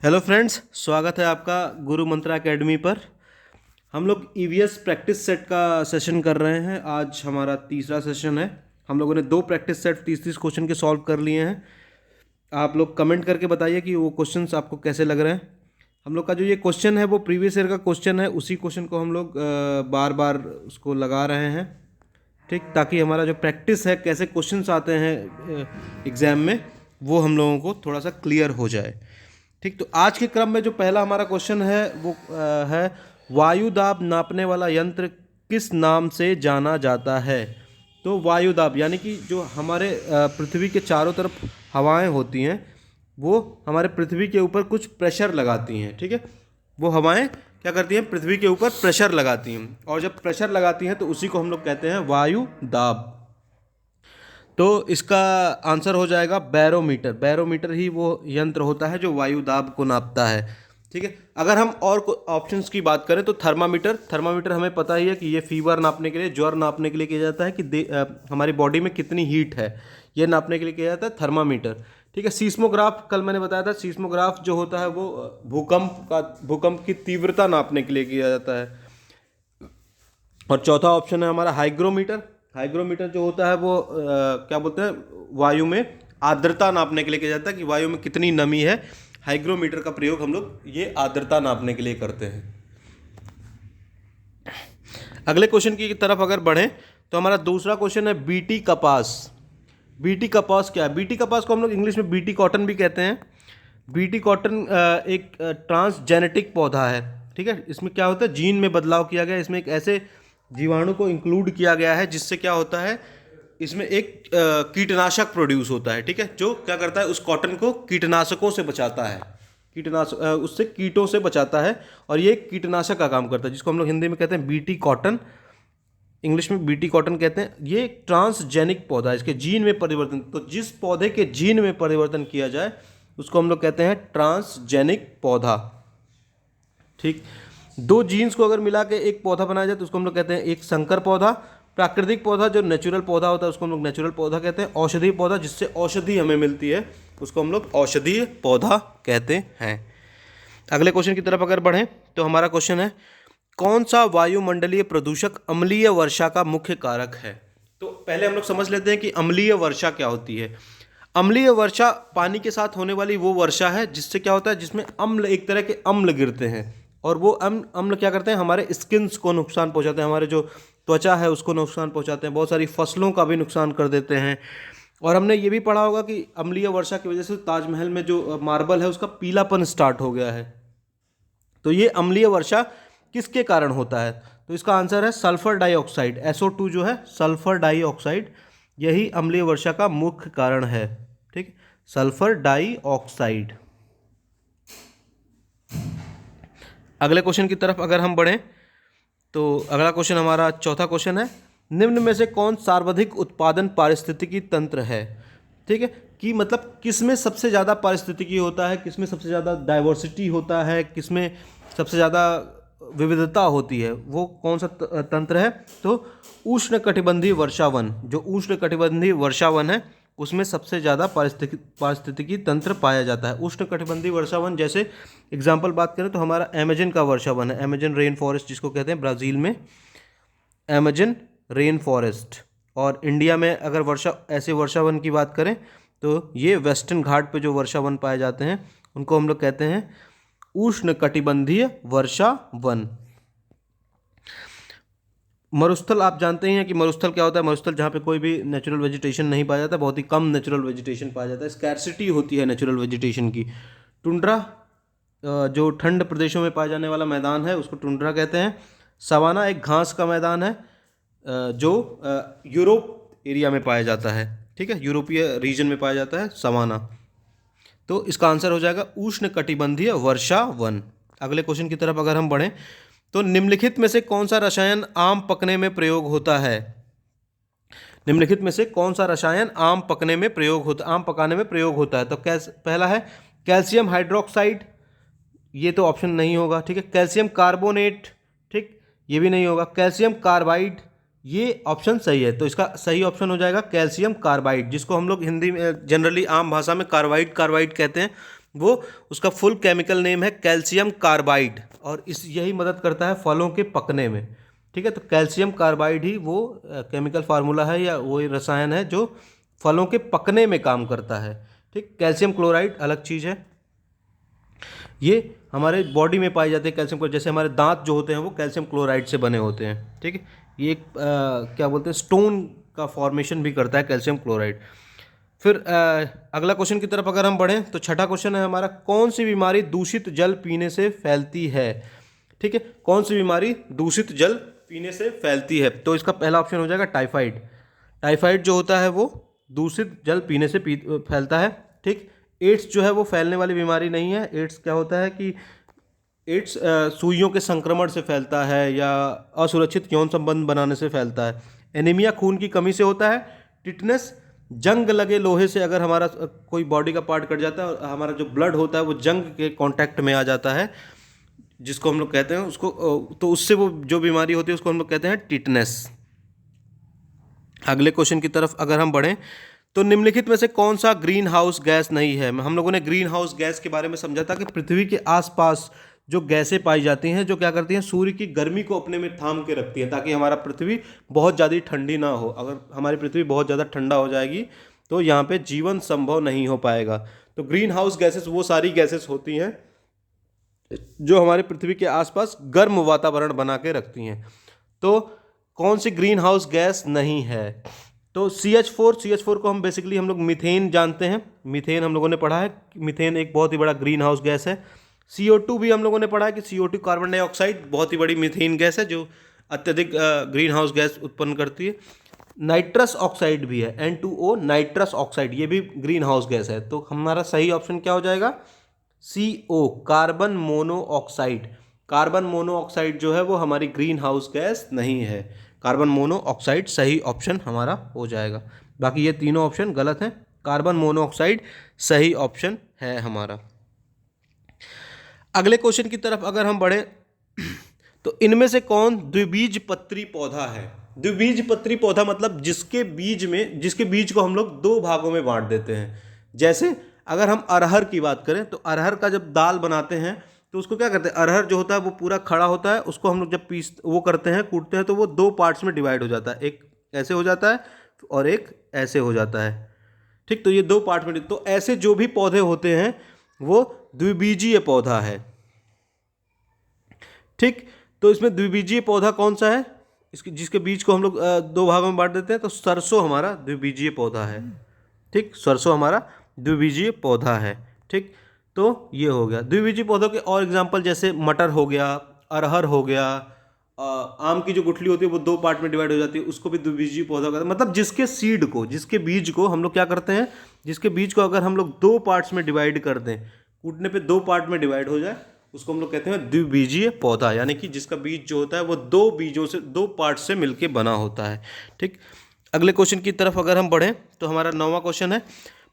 Hello friends, स्वागत है आपका गुरु मंत्रा एकेडमी पर। हम लोग ईवीएस प्रैक्टिस सेट का सेशन कर रहे हैं। आज हमारा तीसरा सेशन है। हम लोगों ने 2 प्रैक्टिस सेट 30-30 क्वेश्चन के सॉल्व कर लिए हैं। आप लोग कमेंट करके बताइए कि वो क्वेश्चंस आपको कैसे लग रहे हैं। हम लोग का जो ये क्वेश्चन है वो प्रीवियस ईयर का क्वेश्चन है। उसी क्वेश्चन को हम लोग बार बार उसको लगा रहे हैं, ठीक, ताकि हमारा जो प्रैक्टिस है कैसे क्वेश्चंस आते हैं एग्ज़ाम में, वो हम लोगों को थोड़ा सा क्लियर हो जाए। ठीक, तो आज के क्रम में जो पहला हमारा क्वेश्चन है वो है वायु दाब नापने वाला यंत्र किस नाम से जाना जाता है। तो वायु दाब यानी कि जो हमारे पृथ्वी के चारों तरफ हवाएं होती हैं, वो हमारे पृथ्वी के ऊपर कुछ प्रेशर लगाती हैं। ठीक है, वो हवाएं क्या करती हैं, पृथ्वी के ऊपर प्रेशर लगाती हैं, और जब प्रेशर लगाती हैं तो उसी को हम लोग कहते हैं वायु दाब। तो इसका आंसर हो जाएगा बैरोमीटर। बैरोमीटर ही वो यंत्र होता है जो वायु दाब को नापता है। ठीक है, अगर हम और ऑप्शंस की बात करें तो थर्मामीटर। थर्मामीटर हमें पता ही है कि ये फीवर नापने के लिए, ज्वर नापने के लिए किया जाता है कि हमारी बॉडी में कितनी हीट है, ये नापने के लिए किया जाता है थर्मामीटर। ठीक है, सीस्मोग्राफ कल मैंने बताया था। सीस्मोग्राफ जो होता है वो भूकंप की तीव्रता नापने के लिए किया जाता है। और चौथा ऑप्शन है हमारा हाइग्रोमीटर। हाइग्रोमीटर जो होता है वो क्या बोलते हैं, वायु में आर्द्रता नापने के लिए किया जाता है कि वायु में कितनी नमी है। हाइग्रोमीटर का प्रयोग हम लोग ये आर्द्रता नापने के लिए करते हैं। अगले क्वेश्चन की तरफ अगर बढ़ें तो हमारा दूसरा क्वेश्चन है बीटी कपास। बीटी कपास क्या है? बीटी कपास को हम लोग इंग्लिश में बीटी कॉटन भी कहते हैं। बीटी कॉटन एक ट्रांसजेनेटिक पौधा है। ठीक है, इसमें क्या होता है, जीन में बदलाव किया गया है। इसमें एक ऐसे जीवाणु को इंक्लूड किया गया है जिससे क्या होता है, इसमें एक कीटनाशक प्रोड्यूस होता है। ठीक है, जो क्या करता है, उस कॉटन को कीटनाशकों से बचाता है। उससे कीटों से बचाता है, और ये कीटनाशक का काम करता है, जिसको हम लोग हिंदी में कहते हैं बीटी कॉटन, इंग्लिश में बीटी कॉटन कहते हैं। ये एक ट्रांसजेनिक पौधा है, इसके जीन में परिवर्तन, तो जिस पौधे के जीन में परिवर्तन किया जाए उसको हम लोग कहते हैं ट्रांसजेनिक पौधा। ठीक, दो जीन्स को अगर मिला के एक पौधा बनाया जाए तो उसको हम लोग कहते हैं एक संकर पौधा। प्राकृतिक पौधा जो नेचुरल पौधा होता है उसको हम लोग नेचुरल पौधा कहते हैं। औषधीय पौधा जिससे औषधि हमें मिलती है उसको हम लोग औषधीय पौधा कहते हैं। अगले क्वेश्चन की तरफ अगर बढ़ें तो हमारा क्वेश्चन है कौन सा वायुमंडलीय प्रदूषक अम्लीय वर्षा का मुख्य कारक है। तो पहले हम लोग समझ लेते हैं कि अम्लीय वर्षा क्या होती है। अम्लीय वर्षा पानी के साथ होने वाली वो वर्षा है जिससे क्या होता है, जिसमें अम्ल, एक तरह के अम्ल गिरते हैं, और वो अम्ल क्या करते हैं, हमारे स्किन्स को नुकसान पहुंचाते हैं, हमारे जो त्वचा है उसको नुकसान पहुंचाते हैं, बहुत सारी फसलों का भी नुकसान कर देते हैं। और हमने ये भी पढ़ा होगा कि अम्लीय वर्षा की वजह से ताजमहल में जो मार्बल है उसका पीलापन स्टार्ट हो गया है। तो ये अम्लीय वर्षा किसके कारण होता है? तो इसका आंसर है सल्फर डाइऑक्साइड। SO2 जो है, सल्फर डाइऑक्साइड, यही अम्लीय वर्षा का मुख्य कारण है। ठीक, सल्फर डाइऑक्साइड। अगले क्वेश्चन की तरफ अगर हम बढ़ें तो अगला क्वेश्चन हमारा चौथा क्वेश्चन है निम्न में से कौन सर्वाधिक उत्पादन पारिस्थितिकी तंत्र है। ठीक है, कि मतलब किसमें सबसे ज़्यादा पारिस्थितिकी होता है, किसमें सबसे ज़्यादा डाइवर्सिटी होता है, किसमें सबसे ज़्यादा विविधता होती है, वो कौन सा तंत्र है। तो उष्णकटिबंधीय वर्षावन, जो उष्णकटिबंधीय वर्षावन है उसमें सबसे ज़्यादा पारिस्थितिकी तंत्र पाया जाता है। उष्णकटिबंधीय वर्षावन, जैसे एग्जाम्पल बात करें तो हमारा अमेजन का वर्षावन है, अमेजन रेन फॉरेस्ट जिसको कहते हैं, ब्राज़ील में अमेजन रेन फॉरेस्ट। और इंडिया में अगर ऐसे वर्षावन की बात करें तो ये वेस्टर्न घाट पे जो वर्षावन पाए जाते हैं उनको हम लोग कहते हैं उष्णकटिबंधीय वर्षावन। मरुस्थल, आप जानते ही हैं कि मरुस्थल क्या होता है। मरुस्थल जहाँ पे कोई भी नेचुरल वेजिटेशन नहीं पाया जाता, बहुत ही कम नेचुरल वेजिटेशन पाया जाता है, स्कैर्सिटी होती है नेचुरल वेजिटेशन की। टुंड्रा, जो ठंड प्रदेशों में पाए जाने वाला मैदान है उसको टुंड्रा कहते हैं। सवाना एक घास का मैदान है जो यूरोप एरिया में पाया जाता है। ठीक है, यूरोपीय रीजन में पाया जाता है सवाना। तो इसका आंसर हो जाएगा उष्णकटिबंधीय वर्षावन। अगले क्वेश्चन की तरफ अगर हम बढ़ें तो निम्नलिखित में से कौन सा रसायन आम पकने में प्रयोग होता है। निम्नलिखित में से कौन सा रसायन आम पकाने में प्रयोग होता है। तो पहला है कैल्शियम हाइड्रोक्साइड, ये तो ऑप्शन नहीं होगा। ठीक है, कैल्शियम कार्बोनेट, ठीक, ये भी नहीं होगा। कैल्शियम कार्बाइड, ये ऑप्शन सही है। तो इसका सही ऑप्शन हो जाएगा कैल्शियम कार्बाइड, जिसको हम लोग हिंदी में जनरली आम भाषा में कार्बाइड कहते हैं। वो उसका फुल केमिकल नेम है कैल्शियम कार्बाइड, और इस यही मदद करता है फलों के पकने में। ठीक है, तो कैल्शियम कार्बाइड ही वो केमिकल फार्मूला है या वो रसायन है जो फलों के पकने में काम करता है। ठीक, कैल्शियम क्लोराइड अलग चीज़ है। ये हमारे बॉडी में पाए जाते हैं कैल्शियम क्लोराइड, जैसे हमारे दांत जो होते हैं वो कैल्शियम क्लोराइड से बने होते हैं। ठीक है, ये एक क्या बोलते हैं स्टोन का फॉर्मेशन भी करता है कैल्शियम क्लोराइड। फिर अगला क्वेश्चन की तरफ अगर हम बढ़ें तो छठा क्वेश्चन है हमारा, कौन सी बीमारी दूषित जल पीने से फैलती है। ठीक है, कौन सी बीमारी दूषित जल पीने से फैलती है, तो इसका पहला ऑप्शन हो जाएगा टाइफाइड। टाइफाइड जो होता है वो दूषित जल पीने से फैलता है। ठीक, एड्स जो है वो फैलने वाली बीमारी नहीं है। एड्स क्या होता है कि एड्स सुइयों के संक्रमण से फैलता है या असुरक्षित यौन संबंध बनाने से फैलता है। एनीमिया खून की कमी से होता है। टिटनेस जंग लगे लोहे से, अगर हमारा कोई बॉडी का पार्ट कट जाता है और हमारा जो ब्लड होता है वो जंग के कांटेक्ट में आ जाता है, जिसको हम लोग कहते हैं उसको, तो उससे वो जो बीमारी होती है उसको हम लोग कहते हैं टिटनेस। अगले क्वेश्चन की तरफ अगर हम बढ़ें तो निम्नलिखित में से कौन सा ग्रीन हाउस गैस नहीं है। हम लोगों ने ग्रीन हाउस गैस के बारे में समझा था कि पृथ्वी के आसपास जो गैसें पाई जाती हैं जो क्या करती हैं, सूर्य की गर्मी को अपने में थाम के रखती हैं ताकि हमारा पृथ्वी बहुत ज़्यादा ठंडी ना हो। अगर हमारी पृथ्वी बहुत ज़्यादा ठंडा हो जाएगी तो यहाँ पे जीवन संभव नहीं हो पाएगा। तो ग्रीन हाउस गैसेस वो सारी गैसेस होती हैं जो हमारे पृथ्वी के आसपास गर्म वातावरण बना के रखती हैं। तो कौन सी ग्रीन हाउस गैस नहीं है, तो CH4 को हम बेसिकली हम लोग मीथेन जानते हैं। मीथेन हम लोगों ने पढ़ा है, मीथेन एक बहुत ही बड़ा ग्रीन हाउस गैस है। CO2 भी हम लोगों ने पढ़ा है कि CO2 कार्बन डाइऑक्साइड बहुत ही बड़ी मीथेन गैस है जो अत्यधिक ग्रीन हाउस गैस उत्पन्न करती है। नाइट्रस ऑक्साइड भी है, N2O नाइट्रस ऑक्साइड, ये भी ग्रीन हाउस गैस है। तो हमारा सही ऑप्शन क्या हो जाएगा, CO carbon monoxide. Carbon monoxide जो है वो हमारी ग्रीन हाउस गैस नहीं है। कार्बन मोनोऑक्साइड सही ऑप्शन हमारा हो जाएगा। बाकी ये तीनों ऑप्शन गलत हैं, कार्बन मोनोऑक्साइड सही ऑप्शन है हमारा। अगले क्वेश्चन की तरफ अगर हम बढ़े तो इनमें से कौन द्विबीजपत्री पौधा है। द्विबीजपत्री पौधा मतलब जिसके बीज को हम लोग दो भागों में बांट देते हैं। जैसे अगर हम अरहर की बात करें तो अरहर का जब दाल बनाते हैं तो उसको क्या करते हैं, अरहर जो होता है वो पूरा खड़ा होता है, उसको हम लोग जब वो करते हैं कूटते हैं तो वो दो पार्ट्स में डिवाइड हो जाता है, एक ऐसे हो जाता है और एक ऐसे हो जाता है। ठीक, तो ये दो पार्ट में, तो ऐसे जो भी पौधे होते हैं वो द्विबीजीय पौधा है। ठीक, तो इसमें द्विबीजीय पौधा कौन सा है, इसके जिसके बीज को हम लोग दो भागों में बांट देते हैं, तो सरसों हमारा द्विबीजीय पौधा है। ठीक, सरसों हमारा द्विबीजीय पौधा है। ठीक, तो ये हो गया द्विबीजीय पौधों के और एग्जाम्पल, जैसे मटर हो गया, अरहर हो गया, आम की जो गुठली होती है वो दो पार्ट में डिवाइड हो जाती है, उसको भी द्विबीजीय पौधा कहते हैं। मतलब जिसके बीज को हम लोग क्या करते हैं, जिसके बीज को अगर हम लोग दो पार्ट्स में डिवाइड कर दें, कूटने पे दो पार्ट में डिवाइड हो जाए, उसको हम लोग कहते हैं द्विबीजीय पौधा, यानी कि जिसका बीज जो होता है वो दो पार्ट से मिलके बना होता है। ठीक, अगले क्वेश्चन की तरफ अगर हम बढ़ें तो हमारा 9वां क्वेश्चन है,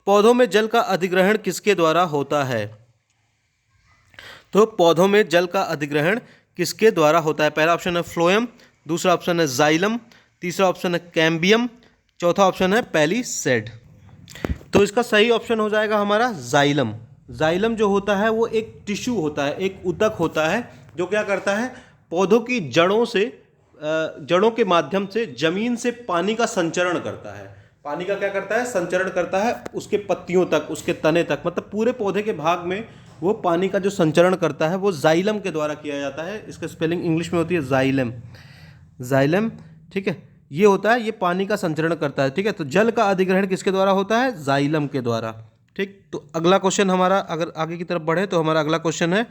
पौधों में जल का अधिग्रहण किसके द्वारा होता है। तो पौधों में जल का अधिग्रहण किसके द्वारा होता है। पहला ऑप्शन है फ्लोएम, दूसरा ऑप्शन है जाइलम, तीसरा ऑप्शन है कैम्बियम, चौथा ऑप्शन है पैलीसेड। तो इसका सही ऑप्शन हो जाएगा हमारा जाइलम। जाइलम जो होता है वो एक टिश्यू होता है, एक ऊतक होता है जो क्या करता है, पौधों की जड़ों के माध्यम से जमीन से पानी का संचरण करता है। पानी का क्या करता है, संचरण करता है उसके पत्तियों तक, उसके तने तक, मतलब पूरे पौधे के भाग में वो पानी का जो संचरण करता है वो जाइलम के द्वारा किया जाता है। इसका स्पेलिंग इंग्लिश में होती है जाइलम, जाइलम। ठीक है, ये होता है, ये पानी का संचरण करता है। ठीक है, तो जल का अधिग्रहण किसके द्वारा होता है, जाइलम के द्वारा। ठीक, तो अगला क्वेश्चन हमारा, अगर आगे की तरफ बढ़े तो हमारा अगला क्वेश्चन है,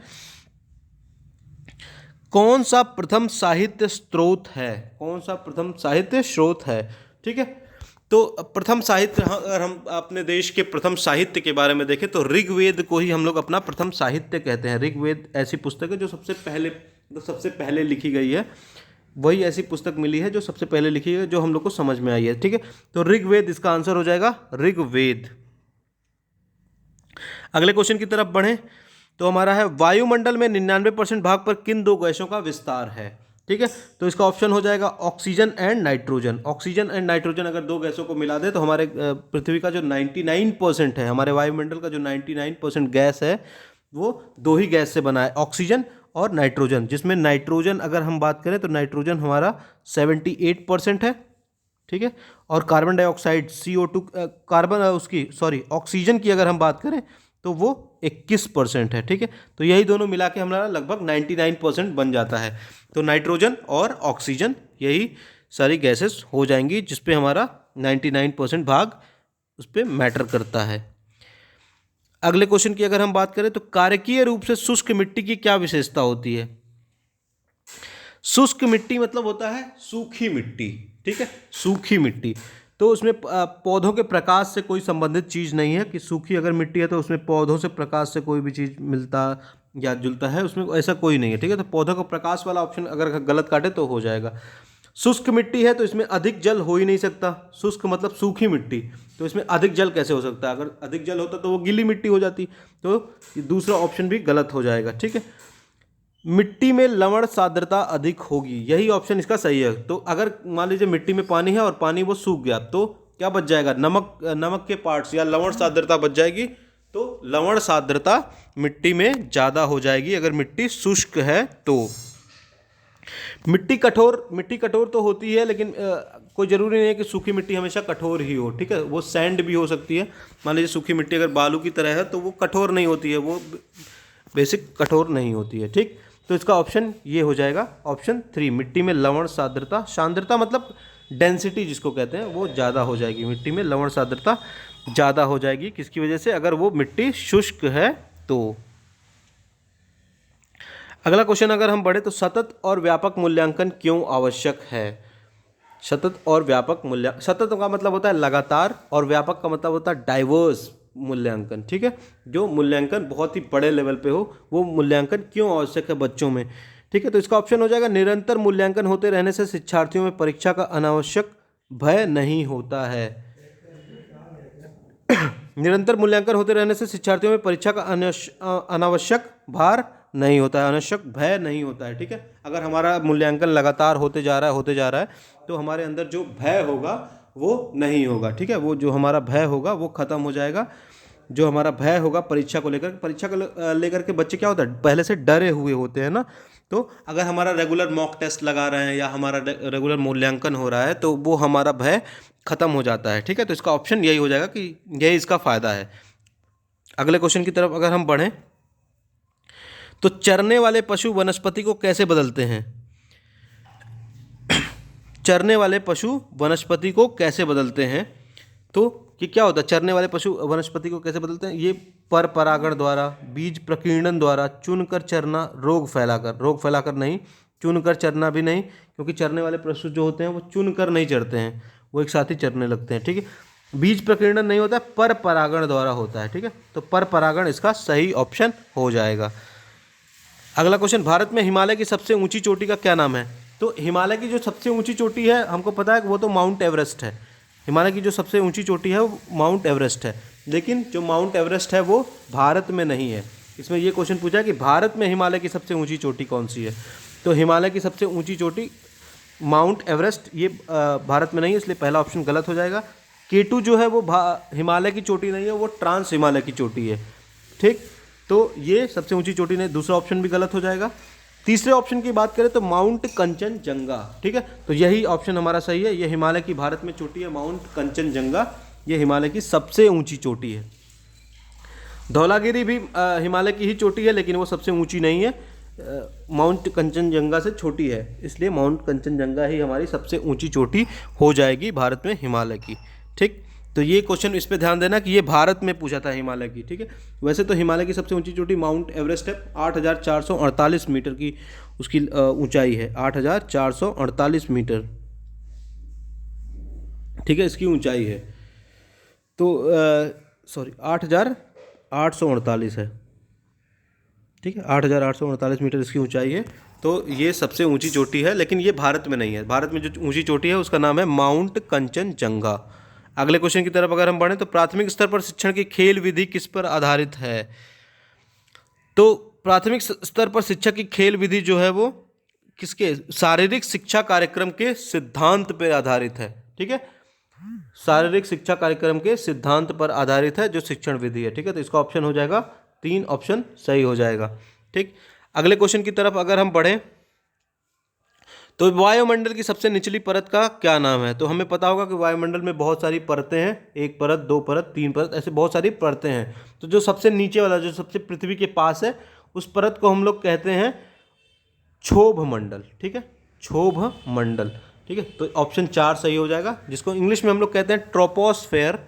कौन सा प्रथम साहित्य स्रोत है, कौन सा प्रथम साहित्य स्रोत है। ठीक है, तो प्रथम साहित्य, अगर हम अपने देश के प्रथम साहित्य के बारे में देखें तो ऋग्वेद को ही हम लोग अपना प्रथम साहित्य कहते हैं। ऋग्वेद ऐसी पुस्तक है जो सबसे पहले लिखी गई है, वही ऐसी पुस्तक मिली है जो सबसे पहले लिखी है, जो हम लोग को समझ में आई है। ठीक है, तो ऋग्वेद इसका आंसर हो जाएगा, ऋग्वेद। अगले क्वेश्चन की तरफ बढ़ें तो हमारा है, वायुमंडल में 99% भाग पर किन दो गैसों का विस्तार है। ठीक है, तो इसका ऑप्शन हो जाएगा oxygen and nitrogen. Oxygen and nitrogen अगर दो गैसों को मिला दे तो हमारे पृथ्वी का जो 99% है, हमारे वायुमंडल का जो 99% गैस है वो दो ही गैस से बना है, ऑक्सीजन और नाइट्रोजन, जिसमें नाइट्रोजन अगर हम बात करें तो नाइट्रोजन हमारा 78% है। ठीक है, और कार्बन डाइऑक्साइड CO2 ऑक्सीजन की अगर हम बात करें तो वो 21% है। ठीक है, तो यही दोनों मिला के हमारा लगभग 99% बन जाता है। तो नाइट्रोजन और ऑक्सीजन यही सारी गैसेस हो जाएंगी जिस पे हमारा 99% भाग उस पर मैटर करता है। अगले क्वेश्चन की अगर हम बात करें तो कार्यकीय रूप से शुष्क मिट्टी की क्या विशेषता होती है? शुष्क मिट्टी मतलब होता है सूखी मिट्टी। ठीक है, सूखी मिट्टी, तो उसमें पौधों के प्रकाश से कोई संबंधित चीज़ नहीं है कि सूखी अगर मिट्टी है तो उसमें पौधों से प्रकाश से कोई भी चीज़ मिलता या जुलता है, उसमें ऐसा कोई नहीं है। ठीक है, तो पौधों को प्रकाश वाला ऑप्शन अगर गलत काटे तो हो जाएगा। शुष्क मिट्टी है तो इसमें अधिक जल हो ही नहीं सकता। शुष्क मतलब सूखी मिट्टी, तो इसमें अधिक जल कैसे हो सकता है? अगर अधिक जल होता तो वो गीली मिट्टी हो जाती, तो दूसरा ऑप्शन भी गलत हो जाएगा। ठीक है, मिट्टी में लवण सांद्रता अधिक होगी, यही ऑप्शन इसका सही है। तो अगर मान लीजिए मिट्टी में पानी है और पानी वो सूख गया तो क्या बच जाएगा? नमक के पार्ट्स या लवण सांद्रता बच जाएगी। तो लवण सांद्रता मिट्टी में ज़्यादा हो जाएगी अगर मिट्टी शुष्क है तो। मिट्टी कठोर तो होती है, लेकिन कोई ज़रूरी नहीं है कि सूखी मिट्टी हमेशा कठोर ही हो। ठीक है, वो सैंड भी हो सकती है। मान लीजिए सूखी मिट्टी अगर बालू की तरह है तो वो कठोर नहीं होती है, वो बेसिक कठोर नहीं होती है। ठीक, तो इसका ऑप्शन ये हो जाएगा ऑप्शन 3, मिट्टी में लवण सांद्रता मतलब डेंसिटी जिसको कहते हैं वो ज़्यादा हो जाएगी। मिट्टी में लवण सांद्रता ज़्यादा हो जाएगी, किसकी वजह से? अगर वो मिट्टी शुष्क है तो। अगला क्वेश्चन अगर हम बढ़े तो सतत और व्यापक मूल्यांकन क्यों आवश्यक है? सतत का मतलब होता है लगातार, और व्यापक का मतलब होता है डाइवर्स मूल्यांकन। ठीक है, जो मूल्यांकन बहुत ही बड़े लेवल पे हो, वो मूल्यांकन क्यों आवश्यक है बच्चों में? ठीक है, तो इसका ऑप्शन हो जाएगा निरंतर मूल्यांकन होते रहने से शिक्षार्थियों में परीक्षा का अनावश्यक भय नहीं होता है। निरंतर मूल्यांकन होते रहने से शिक्षार्थियों में परीक्षा का अनावश्यक भार नहीं होता है, अनावश्यक भय नहीं होता है। ठीक है, अगर हमारा मूल्यांकन लगातार होते जा रहा है तो हमारे अंदर जो भय होगा वो नहीं होगा। ठीक है, वो जो हमारा भय होगा वो खत्म हो जाएगा। जो हमारा भय होगा परीक्षा को लेकर के बच्चे क्या होता है, पहले से डरे हुए होते हैं ना। तो अगर हमारा रेगुलर मॉक टेस्ट लगा रहे हैं या हमारा रेगुलर मूल्यांकन हो रहा है तो वो हमारा भय खत्म हो जाता है। ठीक है, तो इसका ऑप्शन यही हो जाएगा कि यही इसका फ़ायदा है। अगले क्वेश्चन की तरफ अगर हम बढ़ें तो चरने वाले पशु वनस्पति को कैसे बदलते हैं? चरने वाले पशु वनस्पति को कैसे बदलते हैं? तो कि क्या होता है चरने वाले पशु वनस्पति को कैसे बदलते हैं? ये पर परागण द्वारा, बीज प्रकीर्णन द्वारा, चुनकर चरना, रोग फैलाकर नहीं, चुनकर चरना भी नहीं, क्योंकि चरने वाले पशु जो होते हैं वो चुनकर नहीं चरते हैं, वो एक साथ ही चरने लगते हैं। ठीक है, बीज प्रकीर्णन नहीं होता, पर परागण द्वारा होता है। ठीक है, तो पर परागण इसका सही ऑप्शन हो जाएगा। अगला क्वेश्चन, भारत में हिमालय की सबसे ऊंची चोटी का क्या नाम है? तो हिमालय की जो सबसे ऊंची चोटी है हमको पता है कि वो तो माउंट एवरेस्ट है। हिमालय की जो सबसे ऊंची चोटी है वो माउंट एवरेस्ट है, लेकिन जो माउंट एवरेस्ट है वो भारत में नहीं है। इसमें ये क्वेश्चन पूछा है कि भारत में हिमालय की सबसे ऊंची चोटी कौन सी है? तो हिमालय की सबसे ऊंची चोटी माउंट एवरेस्ट ये भारत में नहीं है, इसलिए पहला ऑप्शन गलत हो जाएगा। K2 जो है वो हिमालय की चोटी नहीं है, वो ट्रांस हिमालय की चोटी है। ठीक, तो ये सबसे ऊंची चोटी नहीं, दूसरा ऑप्शन भी गलत हो जाएगा। तीसरे ऑप्शन की बात करें तो माउंट कंचनजंगा। ठीक है, तो यही ऑप्शन हमारा सही है। ये हिमालय की भारत में चोटी है माउंट कंचनजंगा, ये हिमालय की सबसे ऊंची चोटी है। धौलागिरी भी हिमालय की ही चोटी है, लेकिन वो सबसे ऊंची नहीं है, माउंट कंचनजंगा से छोटी है, इसलिए माउंट कंचनजंगा ही हमारी सबसे ऊंची चोटी हो जाएगी भारत में हिमालय की। ठीक, तो ये क्वेश्चन इस पे ध्यान देना कि ये भारत में पूछा था हिमालय की। ठीक है, वैसे तो हिमालय की सबसे ऊंची चोटी माउंट एवरेस्ट है, 8,448 मीटर की उसकी ऊंचाई है, 8,448 मीटर। ठीक है, इसकी ऊंचाई है, तो 8,848 है। ठीक है, 8,848 मीटर इसकी ऊंचाई है, तो ये सबसे ऊंची चोटी है, लेकिन ये भारत में नहीं है। भारत में जो ऊंची चोटी है उसका नाम है माउंट कंचनजंगा। अगले क्वेश्चन की तरफ अगर हम बढ़ें तो प्राथमिक स्तर पर शिक्षण की खेल विधि किस पर आधारित है? तो प्राथमिक स्तर पर शिक्षा की खेल विधि जो है वो किसके, शारीरिक शिक्षा कार्यक्रम के सिद्धांत पर आधारित है। ठीक है, शारीरिक शिक्षा कार्यक्रम के सिद्धांत पर आधारित है जो शिक्षण विधि है। ठीक है, तो इसका ऑप्शन हो जाएगा 3 ऑप्शन सही हो जाएगा। ठीक, अगले क्वेश्चन की तरफ अगर हम बढ़ें तो वायुमंडल की सबसे निचली परत का क्या नाम है। तो हमें पता होगा कि वायुमंडल में बहुत सारी परतें हैं, 1 परत, 2 परत, 3 परत, ऐसे बहुत सारी परतें हैं। तो जो सबसे नीचे वाला, जो सबसे पृथ्वी के पास है, उस परत को हम लोग कहते हैं क्षोभ मंडल। ठीक है, क्षोभ मंडल। ठीक है, तो ऑप्शन 4 सही हो जाएगा, जिसको इंग्लिश में हम लोग कहते हैं ट्रोपोस्फेयर।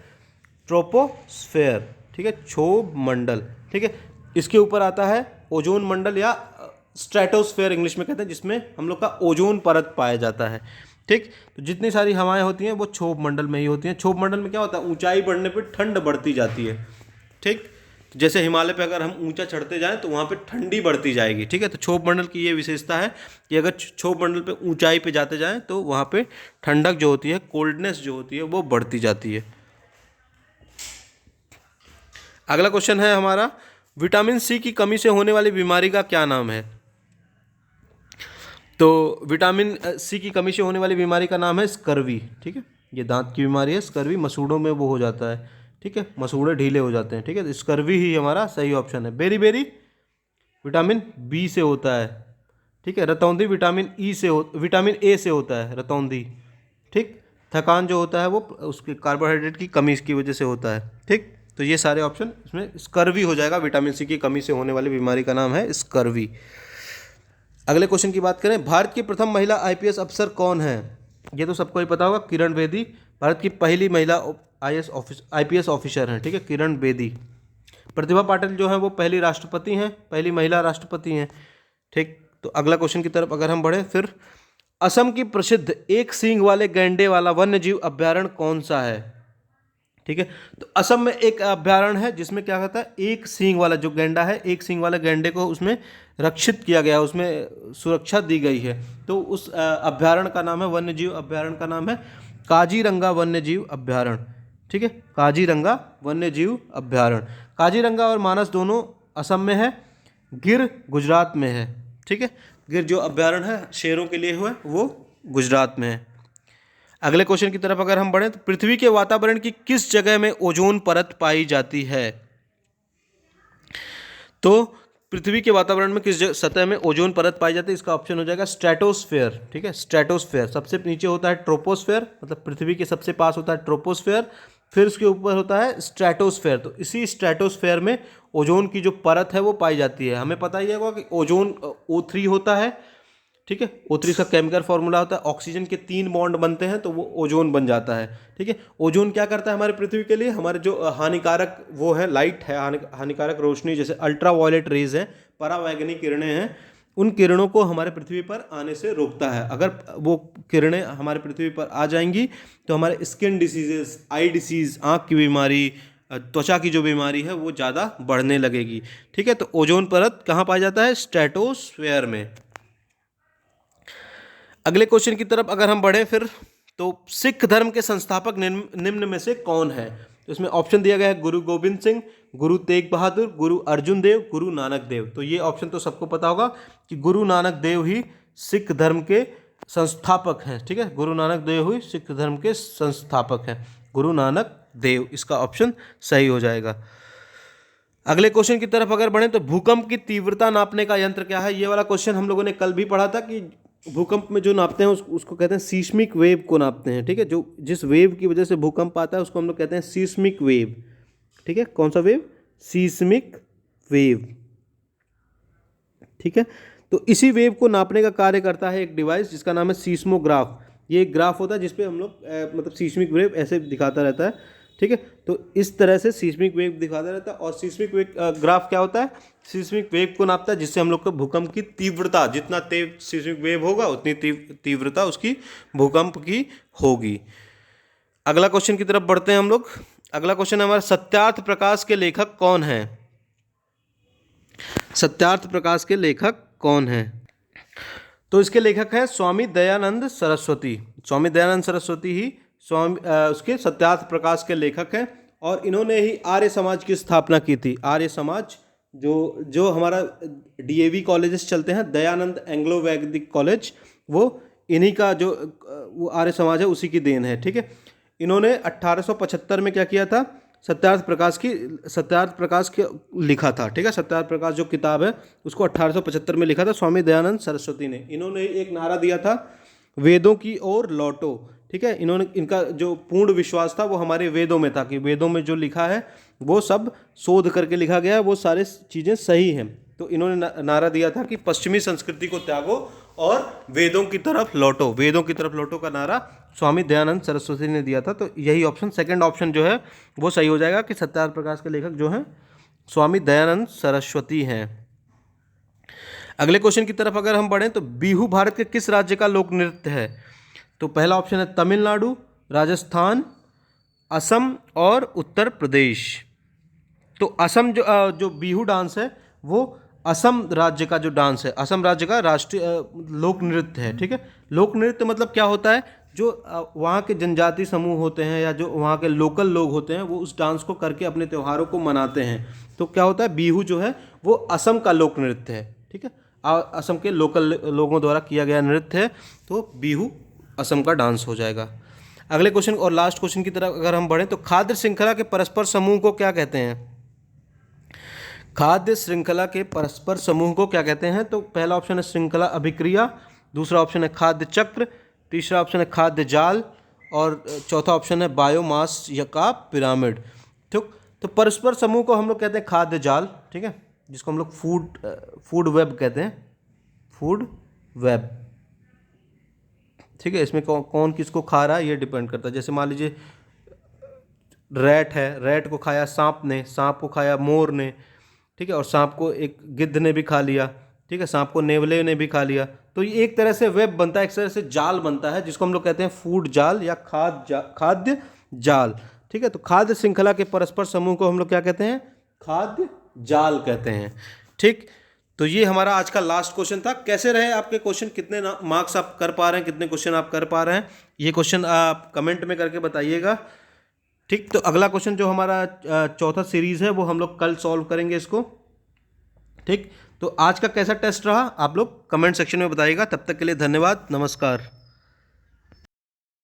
ट्रोपोस्फेयर, ठीक है, क्षोभ मंडल। ठीक है, इसके ऊपर आता है ओजोन मंडल या स्ट्रेटोस्फेयर इंग्लिश में कहते हैं, जिसमें हम लोग का ओजोन परत पाया जाता है। ठीक, तो जितनी सारी हवाएं होती हैं वो क्षोभ मंडल में ही होती हैं। क्षोभ मंडल में क्या होता है, ऊंचाई बढ़ने पर ठंड बढ़ती जाती है। ठीक, तो जैसे हिमालय पे अगर हम ऊंचा चढ़ते जाएं तो वहाँ पे ठंडी बढ़ती जाएगी। ठीक है, तो क्षोभ मंडल की ये विशेषता है कि अगर क्षोभ मंडल पे ऊंचाई पे जाते जाएं तो वहाँ पे ठंडक जो होती है, कोल्डनेस जो होती है, वो बढ़ती जाती है। अगला क्वेश्चन है हमारा, विटामिन सी की कमी से होने वाली बीमारी का क्या नाम है। तो विटामिन सी की कमी से होने वाली बीमारी का नाम है स्कर्वी। ठीक है, ये दांत की बीमारी है स्कर्वी, मसूड़ों में वो हो जाता है। ठीक है, मसूड़े ढीले हो जाते हैं। ठीक है, तो स्कर्वी ही हमारा सही ऑप्शन है। बेरी बेरी विटामिन बी से होता है। ठीक है, रतौंधी विटामिन विटामिन ए से होता है रतौंधी। ठीक, थकान जो होता है वो उसके कार्बोहाइड्रेट की कमी की वजह से होता है। ठीक, तो ये सारे ऑप्शन इसमें स्कर्वी हो जाएगा। विटामिन सी की कमी से होने वाली बीमारी का नाम है स्कर्वी। अगले क्वेश्चन की बात करें, भारत की प्रथम महिला आईपीएस अफसर कौन है। ये तो सबको ही पता होगा, किरण बेदी भारत की पहली महिला आईपीएस ऑफिसर हैं। ठीक है, किरण बेदी। प्रतिभा पाटिल जो है वो पहली राष्ट्रपति हैं, पहली महिला राष्ट्रपति हैं। ठीक, तो अगला क्वेश्चन की तरफ अगर हम बढ़े, फिर असम की प्रसिद्ध एक सींग वाले गैंडे वाला वन्य जीव अभ्यारण्य कौन सा है। ठीक है, तो असम में एक अभ्यारण्य है जिसमें क्या कहता है, एक सींग वाला जो गैंडा है, एक सींग वाला गैंडे को उसमें रक्षित किया गया, उसमें सुरक्षा दी गई है। तो उस अभ्यारण्य का नाम है, वन्य जीव अभ्यारण्य का नाम है काजीरंगा वन्य जीव अभ्यारण्य। ठीक है, काजीरंगा वन्य जीव अभ्यारण्य। काजीरंगा और मानस दोनों असम में है, गिर गुजरात में है। ठीक है, गिर जो अभ्यारण्य है शेरों के लिए हुआ वो गुजरात में है। अगले क्वेश्चन की तरफ अगर हम बढ़ें, तो पृथ्वी के वातावरण की किस जगह में ओजोन परत पाई जाती है। तो पृथ्वी के वातावरण में किस सतह में ओजोन परत पाई जाती है, इसका ऑप्शन हो जाएगा स्ट्रेटोस्फेयर। ठीक है, स्ट्रेटोस्फेयर। सबसे नीचे होता है ट्रोपोस्फेयर, मतलब पृथ्वी के सबसे पास होता है ट्रोपोस्फेयर, फिर उसके ऊपर होता है स्ट्रेटोस्फेयर। तो इसी स्ट्रेटोस्फेयर में ओजोन की जो परत है वो पाई जाती है। हमें पता ही होगा कि ओजोन O3 होता है। ठीक है, O3 का केमिकल फॉर्मूला होता है, ऑक्सीजन के 3 बॉन्ड बनते हैं तो वो ओजोन बन जाता है। ठीक है, ओजोन क्या करता है हमारे पृथ्वी के लिए, हमारे जो हानिकारक वो है लाइट है, हानिकारक रोशनी, जैसे अल्ट्रा वायलेट रेज है, परावैंगनी किरणें हैं, उन किरणों को हमारे पृथ्वी पर आने से रोकता है। अगर वो किरणें हमारे पृथ्वी पर आ जाएंगी तो हमारे स्किन डिसीजेस, आई डिसीज, आँख की बीमारी, त्वचा की जो बीमारी है वो ज़्यादा बढ़ने लगेगी। ठीक है, तो ओजोन परत कहाँ पाया जाता है, स्ट्रेटोस्फेयर में। अगले क्वेश्चन की तरफ अगर हम बढ़ें फिर, तो सिख धर्म के संस्थापक निम्न में से कौन है। तो इसमें ऑप्शन दिया गया है गुरु गोविंद सिंह, गुरु तेग बहादुर, गुरु अर्जुन देव, गुरु नानक देव। तो ये ऑप्शन तो सबको पता होगा कि गुरु नानक देव ही सिख धर्म के संस्थापक हैं। ठीक है, गुरु नानक देव ही सिख धर्म के संस्थापक हैं, गुरु नानक देव। इसका ऑप्शन सही हो जाएगा। अगले क्वेश्चन की तरफ अगर बढ़ें, तो भूकंप की तीव्रता नापने का यंत्र क्या है। ये वाला क्वेश्चन हम लोगों ने कल भी पढ़ा था कि भूकंप में जो नापते हैं उसको कहते हैं सीस्मिक वेव को नापते हैं। ठीक है, जो जिस वेव की वजह से भूकंप आता है उसको हम लोग कहते हैं सीस्मिक वेव। ठीक है, कौन सा वेव, सीस्मिक वेव। ठीक है, तो इसी वेव को नापने का कार्य करता है एक डिवाइस जिसका नाम है सीस्मोग्राफ। ये एक ग्राफ होता है जिसपे हम लोग मतलब सीस्मिक वेव ऐसे दिखाता रहता है। ठीक है, तो इस तरह से सीस्मिक वेव दिखाता रहता है। और सीस्मिक वेव ग्राफ क्या होता है, सीस्मिक वेव को नापता है जिससे हम लोग को भूकंप की तीव्रता, जितना तेज सीस्मिक वेव होगा उतनी तीव्रता उसकी भूकंप की होगी। अगला क्वेश्चन की तरफ बढ़ते हैं हम लोग। अगला क्वेश्चन है हमारा, सत्यार्थ प्रकाश के लेखक कौन है। सत्यार्थ प्रकाश के लेखक कौन है। तो इसके लेखक है स्वामी दयानंद सरस्वती। स्वामी दयानंद सरस्वती ही उसके सत्यार्थ प्रकाश के लेखक हैं। और इन्होंने ही आर्य समाज की स्थापना की थी। आर्य समाज जो जो हमारा डीएवी कॉलेजेस चलते हैं, दयानंद एंग्लो वैदिक कॉलेज, वो इन्हीं का जो वो आर्य समाज है उसी की देन है, ठीक है। इन्होंने 1875 में क्या किया था, सत्यार्थ प्रकाश के लिखा था, ठीक है। सत्यार्थ प्रकाश जो किताब है उसको 1875 में लिखा था स्वामी दयानंद सरस्वती ने। इन्होंने एक नारा दिया था, वेदों की ओर लौटो, ठीक है। इन्होंने, इनका जो पूर्ण विश्वास था वो हमारे वेदों में था कि वेदों में जो लिखा है वो सब शोध करके लिखा गया है, वो सारे चीज़ें सही हैं। तो इन्होंने नारा दिया था कि पश्चिमी संस्कृति को त्यागो और वेदों की तरफ लौटो। वेदों की तरफ लौटो का नारा स्वामी दयानंद सरस्वती ने दिया था। तो यही ऑप्शन, सेकंड ऑप्शन जो है वो सही हो जाएगा कि सत्यार्थ प्रकाश के लेखक जो हैं स्वामी दयानंद सरस्वती हैं। अगले क्वेश्चन की तरफ अगर हम बढ़ें तो बिहू भारत के किस राज्य का लोक नृत्य है? तो पहला ऑप्शन है तमिलनाडु, राजस्थान, असम और उत्तर प्रदेश। तो असम जो बिहू डांस है वो असम राज्य का जो डांस है, असम राज्य का राष्ट्रीय लोक नृत्य है, ठीक है। लोक नृत्य मतलब क्या होता है, जो वहाँ के जनजाति समूह होते हैं या जो वहाँ के लोकल लोग होते हैं वो उस डांस को करके अपने त्योहारों को मनाते हैं। तो क्या होता है, बिहू जो है वो असम का लोक नृत्य है, ठीक है। असम के लोकल लोगों द्वारा किया गया नृत्य है, तो बिहू असम का डांस हो जाएगा। अगले क्वेश्चन और लास्ट क्वेश्चन की तरफ अगर हम बढ़ें तो खाद्य श्रृंखला के परस्पर समूह को क्या कहते हैं? खाद्य श्रृंखला के परस्पर समूह को क्या कहते हैं? तो पहला ऑप्शन है श्रृंखला अभिक्रिया, दूसरा ऑप्शन है खाद्य चक्र, तीसरा ऑप्शन है खाद्य जाल और चौथा ऑप्शन है बायोमास या का पिरामिड। ठीक, तो परस्पर समूह को हम लोग कहते हैं खाद्य जाल, ठीक है, जिसको हम लोग फूड वेब कहते हैं, फूड वेब, ठीक है। इसमें कौन किसको खा रहा है ये डिपेंड करता है। जैसे मान लीजिए रैट है, रैट को खाया सांप ने, सांप को खाया मोर ने, ठीक है, और सांप को एक गिद्ध ने भी खा लिया, ठीक है, सांप को नेवले ने भी खा लिया। तो ये एक तरह से वेब बनता है, एक तरह से जाल बनता है, जिसको हम लोग कहते हैं फूड जाल या खाद्य जाल, ठीक है। तो खाद्य श्रृंखला के परस्पर समूह को हम लोग क्या कहते हैं? खाद्य जाल कहते हैं, ठीक। तो ये हमारा आज का लास्ट क्वेश्चन था। कैसे रहे आपके क्वेश्चन, कितने मार्क्स आप कर पा रहे हैं, कितने क्वेश्चन आप कर पा रहे हैं, ये क्वेश्चन आप कमेंट में करके बताइएगा, ठीक। तो अगला क्वेश्चन जो हमारा चौथा सीरीज है वो हम लोग कल सॉल्व करेंगे इसको, ठीक। तो आज का कैसा टेस्ट रहा आप लोग कमेंट सेक्शन में बताइएगा। तब तक के लिए धन्यवाद, नमस्कार।